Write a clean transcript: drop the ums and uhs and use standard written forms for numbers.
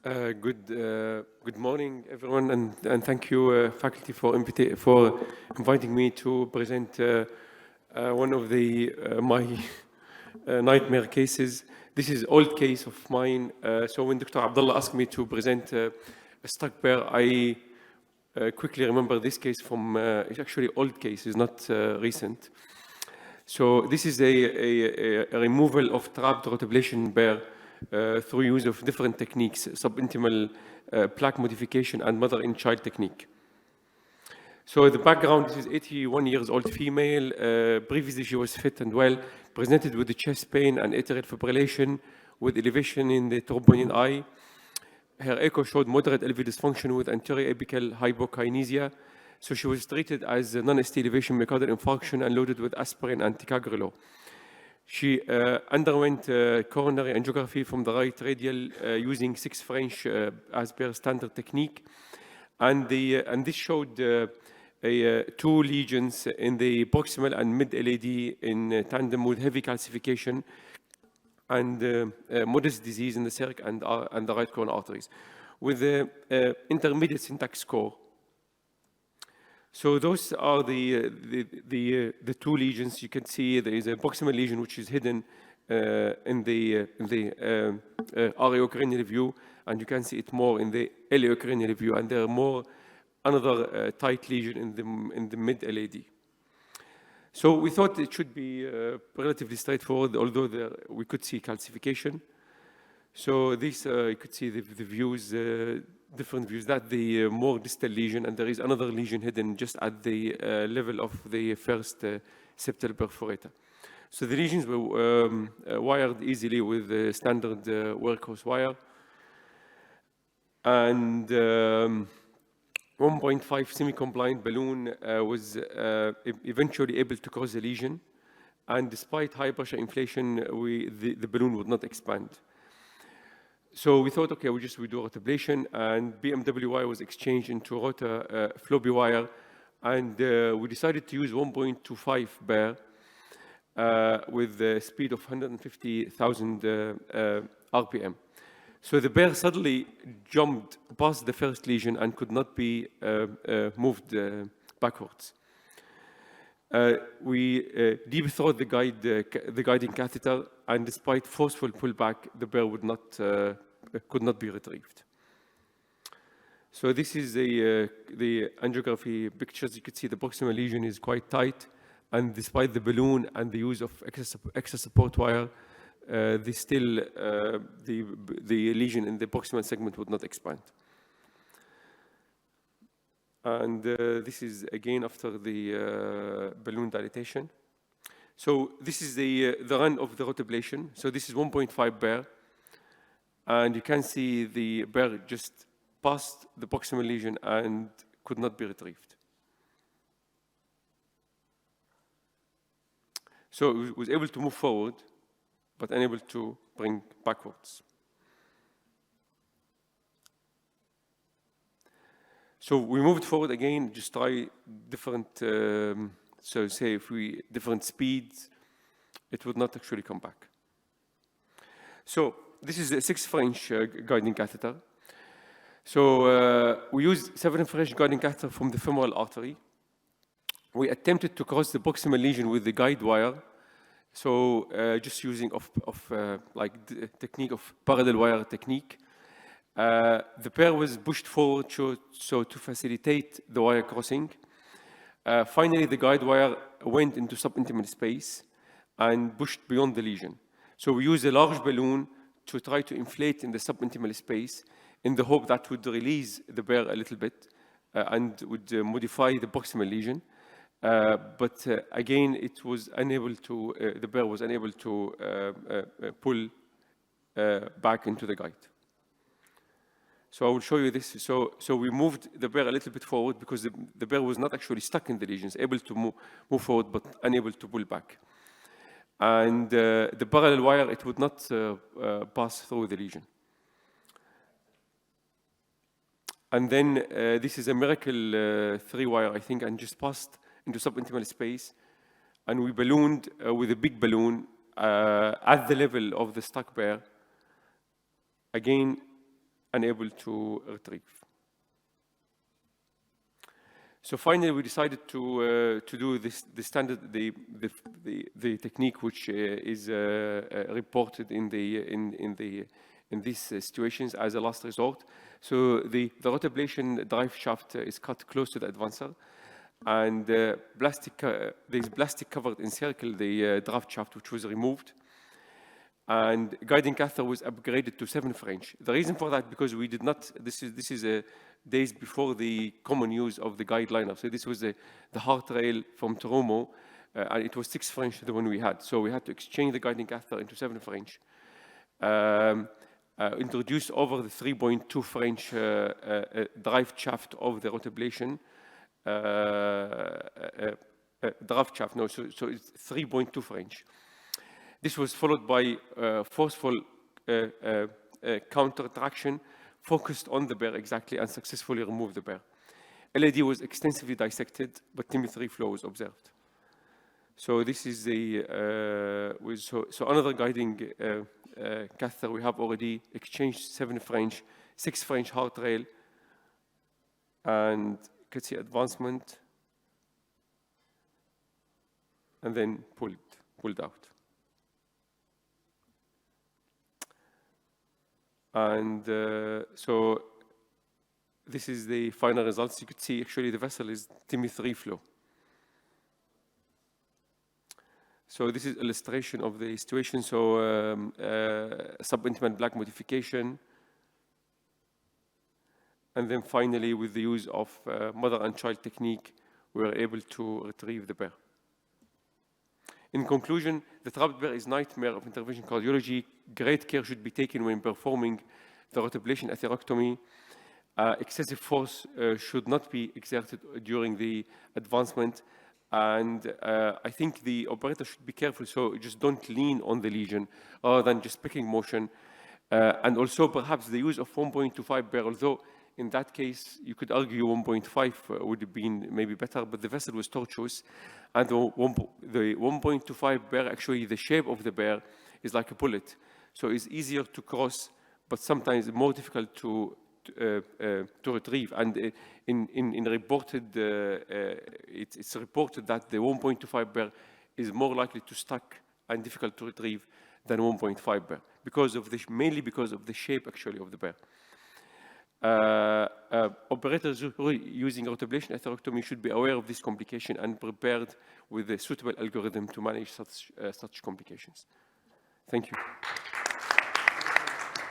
Good morning, everyone, and thank you, faculty, for inviting me to present one of my nightmare cases. This is old case of mine. So when Dr. Abdullah asked me to present a stuck bear, I quickly remember this case from it's actually old case, it's not recent. So this is a removal of trapped rotablation bear through use of different techniques, subintimal plaque modification and mother-in-child technique. So the background, this is 81 years old female. Previously she was fit and well, presented with the chest pain and atrial fibrillation with elevation in the troponin eye. Her echo showed moderate LV dysfunction with anterior apical hypokinesia. So she was treated as a non-ST elevation myocardial infarction and loaded with aspirin and ticagrelor. She underwent coronary angiography from the right radial using 6 French as per standard technique. And this showed 2 lesions in the proximal and mid-LAD in tandem with heavy calcification and modest disease in the circ and the right coronary arteries with the intermediate syntax score. So those are the 2 lesions. You can see there is a proximal lesion which is hidden in the areocranial view, and you can see it more in the iliocranial view, and there are more another tight lesion in the mid-LAD. So we thought it should be relatively straightforward, although we could see calcification. So this you could see the views. Different views, that the more distal lesion, and there is another lesion hidden just at the level of the first septal perforator. So the lesions were wired easily with the standard workhorse wire. And 1.5 semi-compliant balloon was eventually able to cross the lesion. And despite high pressure inflation, the balloon would not expand. So we thought, okay, we do rotablation, and BMW wire was exchanged into Rota Floby wire, and we decided to use 1.25 burr with the speed of 150,000 RPM. So the bear suddenly jumped past the first lesion and could not be moved backwards. We deep throat the guiding catheter, and despite forceful pullback, the bear could not be retrieved. So this is the angiography pictures. You could see the proximal lesion is quite tight, and despite the balloon and the use of extra support wire, the lesion in the proximal segment would not expand. And this is again after the balloon dilatation. So this is the run of the rotablation. So this is 1.5 burr, and you can see the burr just passed the proximal lesion and could not be retrieved. So it was able to move forward, but unable to bring backwards. So we moved forward again, just try different, so say if different speeds, it would not actually come back. So this is a 6 French guiding catheter. So we used 7 French guiding catheter from the femoral artery. We attempted to cross the proximal lesion with the guide wire. So just using like the technique of parallel wire technique. The pair was pushed forward so to facilitate the wire crossing. Finally, the guide wire went into subintimal space and pushed beyond the lesion. So we used a large balloon to try to inflate in the subintimal space in the hope that would release the bear a little bit and would modify the proximal lesion. But again, it was unable to, the bear was unable to pull back into the guide. So I will show you this. So we moved the bear a little bit forward because the bear was not actually stuck in the lesions, able to move forward, but unable to pull back. And the parallel wire, it would not pass through the lesion. And then this is a miracle 3 wire, I think, and just passed into subintimal space. And we ballooned with a big balloon at the level of the stuck bear. Again, unable to retrieve. So finally, we decided to do the standard, the technique which is reported in these situations as a last resort. So the Rota ablation drive shaft is cut close to the advancer, and there's plastic covered encircle the draft shaft, which was removed, and guiding catheter was upgraded to 7 French. The reason for that, because we did not, this is days before the common use of the guideliner. So this was the heart rail from Terumo, and it was 6 French, the one we had. So we had to exchange the guiding catheter into 7 French. Introduce over the 3.2 French drive shaft of the Rota ablation. Draft shaft, no, so it's 3.2 French. This was followed by forceful counter traction, focused on the burr exactly, and successfully removed the burr. LAD was extensively dissected, but TIMI-3 flow was observed. So this is the, so another guiding catheter we have already exchanged 7 French, 6 French heart rail, and you can see advancement, and then pulled out. And so this is the final results. You could see actually the vessel is TIMI-3 flow. So this is illustration of the situation. So subintimate black modification. And then finally, with the use of mother and child technique, we were able to retrieve the burr. In conclusion, the trapped burr is a nightmare of intervention cardiology. Great care should be taken when performing the Rota ablation atherectomy. Excessive force should not be exerted during the advancement. And I think the operator should be careful, so just don't lean on the lesion rather than just picking motion. And also perhaps the use of 1.25 burr, although in that case, you could argue 1.5 would have been maybe better, but the vessel was tortuous. And the 1.25 burr, actually the shape of the burr is like a bullet. So it's easier to cross, but sometimes more difficult to retrieve. And in reported, it's reported that the 1.25 burr is more likely to stuck and difficult to retrieve than 1.5 burr, mainly because of the shape actually of the burr. Operators using Rota ablation atherectomy should be aware of this complication and prepared with a suitable algorithm to manage such complications. Thank you.